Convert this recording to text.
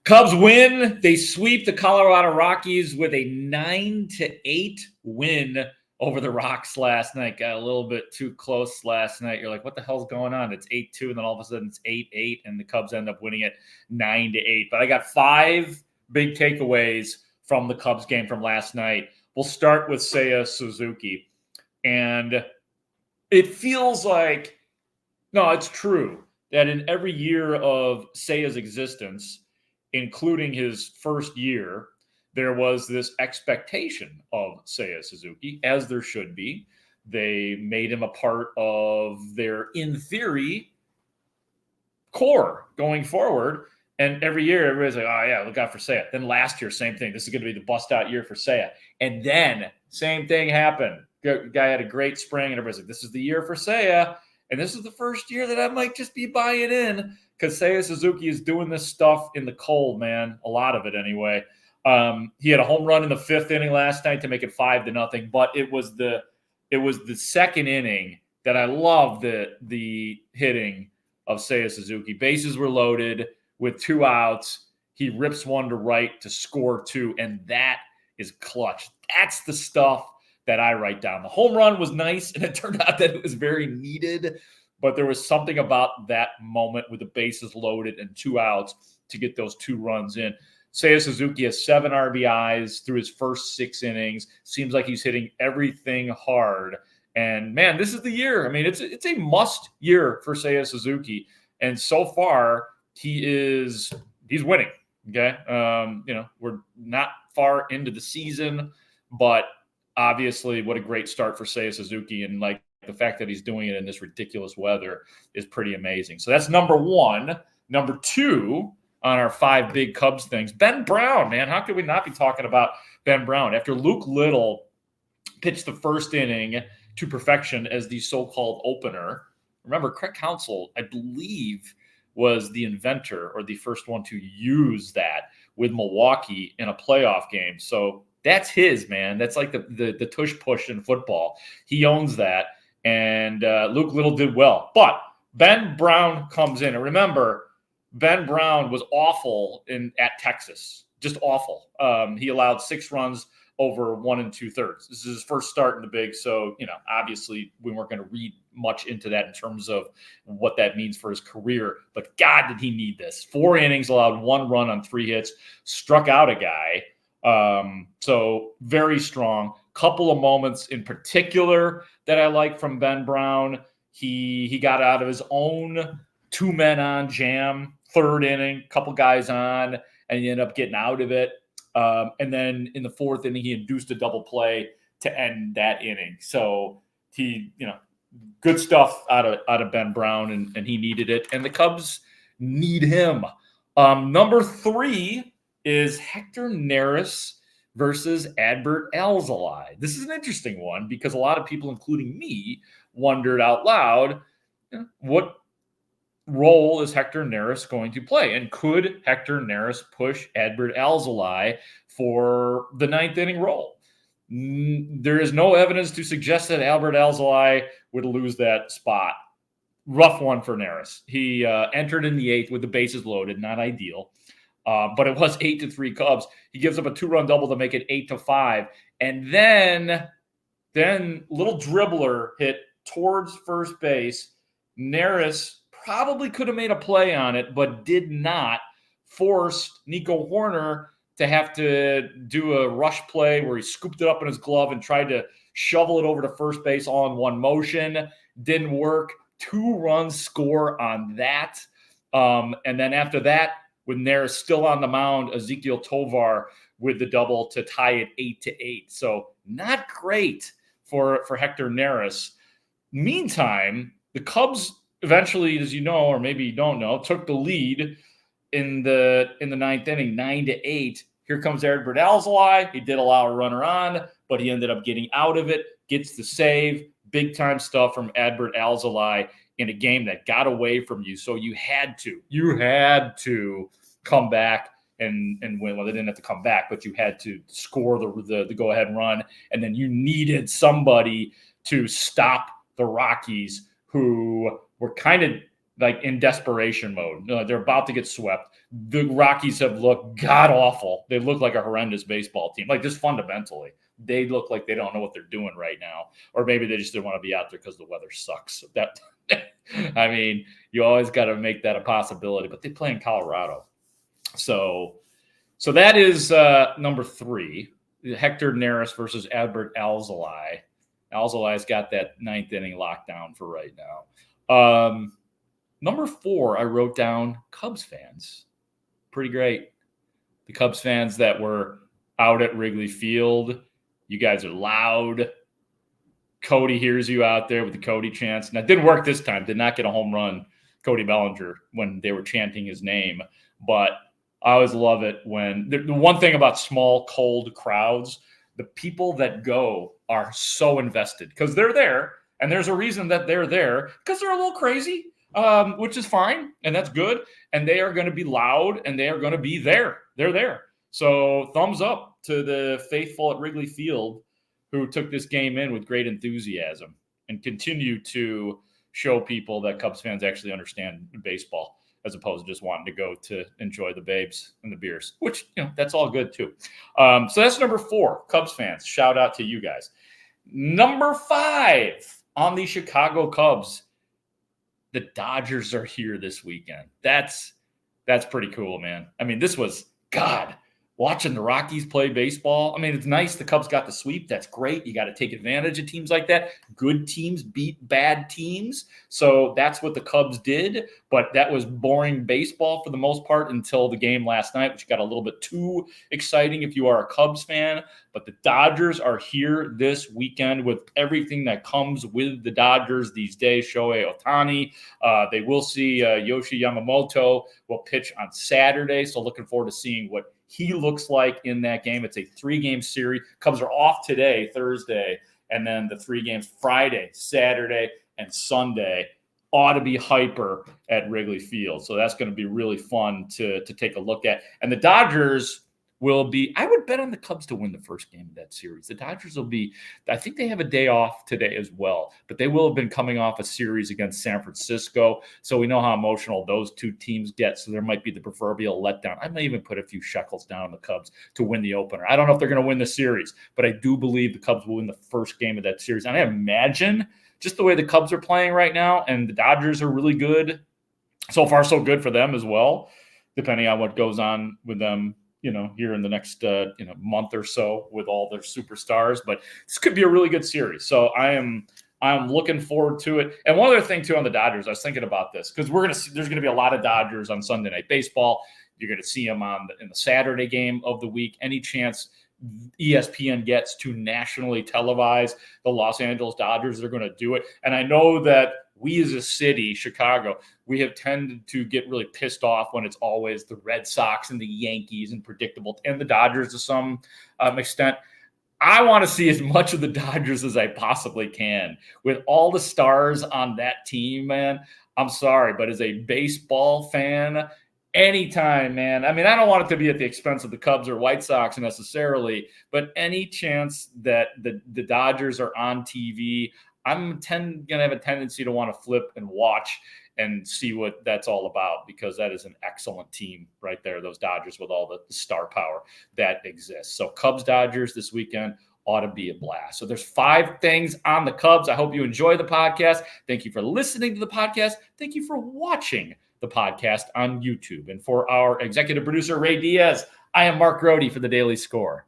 Cubs win. They sweep the Colorado Rockies with a 9-8 win over the Rocks last night. Got a little bit too close last night. You're like, what the hell's going on? It's 8-2, and then all of a sudden it's 8-8, and the Cubs end up winning it 9-8. But I got 5 big takeaways from the Cubs game from last night. We'll start with Seya Suzuki. And it feels like, no, it's true that in every year of Seya's existence, including his first year, there was this expectation of Seya Suzuki, as there should be. They made him a part of their, in theory, core going forward. And every year, everybody's like, oh, yeah, look out for Seya. Then last year, same thing. This is going to be the bust-out year for Seya. And then, same thing happened. Guy had a great spring, and everybody's like, this is the year for Seya. And this is the first year that I might just be buying in, because Seya Suzuki is doing this stuff in the cold, man. A lot of it, anyway. He had a home run in the 5th inning last night to make it 5-0, but it was the second inning that I loved the hitting of Seya Suzuki. Bases were loaded with 2 outs. He rips one to right to score 2, and that is clutch. That's the stuff that I write down. The home run was nice, and it turned out that it was very needed, but there was something about that moment with the bases loaded and 2 outs to get those 2 runs in. Seya Suzuki has 7 RBIs through his first 6 innings. Seems like he's hitting everything hard. And, man, this is the year. I mean, it's a must year for Seya Suzuki. And so far, he's winning, okay? We're not far into the season, but obviously what a great start for Seya Suzuki. And, like, the fact that he's doing it in this ridiculous weather is pretty amazing. So that's number 1. Number 2 on our 5 big Cubs things, Ben Brown, man. How could we not be talking about Ben Brown? After Luke Little pitched the first inning to perfection as the so-called opener, remember, Craig Counsell, I believe, was the inventor or the first one to use that with Milwaukee in a playoff game. So that's his, man. That's like the tush push in football. He owns that. And Luke Little did well. But Ben Brown comes in. And remember, Ben Brown was awful at Texas. Just awful. He allowed 6 runs over 1 2/3. This is his first start in the big. So, obviously we weren't going to read much into that in terms of what that means for his career. But God, did he need this. 4 innings, allowed 1 run on 3 hits, struck out a guy. So very strong. Couple of moments in particular that I like from Ben Brown. He got out of his own 2 men on jam, 3rd inning, couple guys on, and he ended up getting out of it. And then in the 4th inning, he induced a double play to end that inning. So he, good stuff out of Ben Brown, and he needed it. And the Cubs need him. Number 3 is Hector Nerys versus Adbert Alzolay. This is an interesting one because a lot of people, including me, wondered out loud, what role is Hector Nerys going to play? And could Hector Nerys push Adbert Alzolay for the 9th inning role? There is no evidence to suggest that Adbert Alzolay would lose that spot. Rough one for Nerys. He entered in the 8th with the bases loaded, not ideal. But it was 8-3 Cubs. He gives up a 2-run double to make it 8-5. And then little dribbler hit towards first base. Nerys probably could have made a play on it, but did not. Forced Nico Horner to have to do a rush play where he scooped it up in his glove and tried to shovel it over to first base all in one motion. Didn't work. 2-run score on that. And then after that, with Nerys still on the mound, Ezequiel Tovar with the double to tie it 8-8. So not great for Hector Nerys. Meantime, the Cubs eventually, as you know, or maybe you don't know, took the lead in the 9th inning, 9-8. Here comes Adbert Alzolay. He did allow a runner on, but he ended up getting out of it, gets the save. Big time stuff from Adbert Alzolay in a game that got away from you. So you had to come back and win. Well, they didn't have to come back, but you had to score the go-ahead run. And then you needed somebody to stop the Rockies, who were kind of like in desperation mode. They're about to get swept. The Rockies have looked god awful. They look like a horrendous baseball team. Like just fundamentally, they look like they don't know what they're doing right now, or maybe they just didn't want to be out there because the weather sucks. That, I mean, you always got to make that a possibility. But they play in Colorado, so that is number 3. Hector Nerys versus Albert Alzolay. Alzolay's got that 9th inning lockdown for right now. Number 4, I wrote down Cubs fans. Pretty great. The Cubs fans that were out at Wrigley Field. You guys are loud. Cody hears you out there with the Cody chants. Now, it didn't work this time. Did not get a home run, Cody Bellinger, when they were chanting his name. But I always love it when the one thing about small, cold crowds, the people that go are so invested because they're there. And there's a reason that they're there because they're a little crazy, which is fine. And that's good. And they are going to be loud and they are going to be there. They're there. So thumbs up to the faithful at Wrigley Field who took this game in with great enthusiasm and continue to show people that Cubs fans actually understand baseball as opposed to just wanting to go to enjoy the babes and the beers, which, that's all good too. So that's number 4, Cubs fans. Shout out to you guys. Number 5 on the Chicago Cubs. The Dodgers are here this weekend. That's pretty cool, man. I mean, this was, God, watching the Rockies play baseball. I mean, it's nice the Cubs got the sweep. That's great. You got to take advantage of teams like that. Good teams beat bad teams. So that's what the Cubs did. But that was boring baseball for the most part until the game last night, which got a little bit too exciting if you are a Cubs fan. But the Dodgers are here this weekend with everything that comes with the Dodgers these days. Shohei Ohtani. They will see Yoshi Yamamoto will pitch on Saturday. So looking forward to seeing what he looks like in that game. It's a 3-game series. Cubs are off today, Thursday, and then the 3 games Friday, Saturday, and Sunday. Ought to be hyper at Wrigley Field. So that's going to be really fun to take a look at. And the Dodgers will be, I would bet on the Cubs to win the first game of that series. The Dodgers will be, I think they have a day off today as well, but they will have been coming off a series against San Francisco. So we know how emotional those two teams get. So there might be the proverbial letdown. I may even put a few shekels down on the Cubs to win the opener. I don't know if they're going to win the series, but I do believe the Cubs will win the first game of that series. And I imagine just the way the Cubs are playing right now, and the Dodgers are really good. So far, so good for them as well, depending on what goes on with them, here in the next, month or so with all their superstars. But this could be a really good series. So I'm looking forward to it. And one other thing too on the Dodgers, I was thinking about this because there's going to be a lot of Dodgers on Sunday Night Baseball. You're going to see them in the Saturday game of the week. Any chance ESPN gets to nationally televise the Los Angeles Dodgers, they're going to do it. And I know that we as a city, Chicago, we have tended to get really pissed off when it's always the Red Sox and the Yankees and predictable, and the Dodgers to some extent. I want to see as much of the Dodgers as I possibly can. With all the stars on that team, man, I'm sorry, but as a baseball fan, anytime, man. I mean, I don't want it to be at the expense of the Cubs or White Sox necessarily, but any chance that the Dodgers are on TV, I'm going to have a tendency to want to flip and watch and see what that's all about, because that is an excellent team right there, those Dodgers, with all the star power that exists. So Cubs Dodgers this weekend ought to be a blast. So there's 5 things on the Cubs. I hope you enjoy the podcast. Thank you for listening to the podcast. Thank you for watching the podcast on YouTube. And for our executive producer, Ray Diaz, I am Mark Grote for the Daily Score.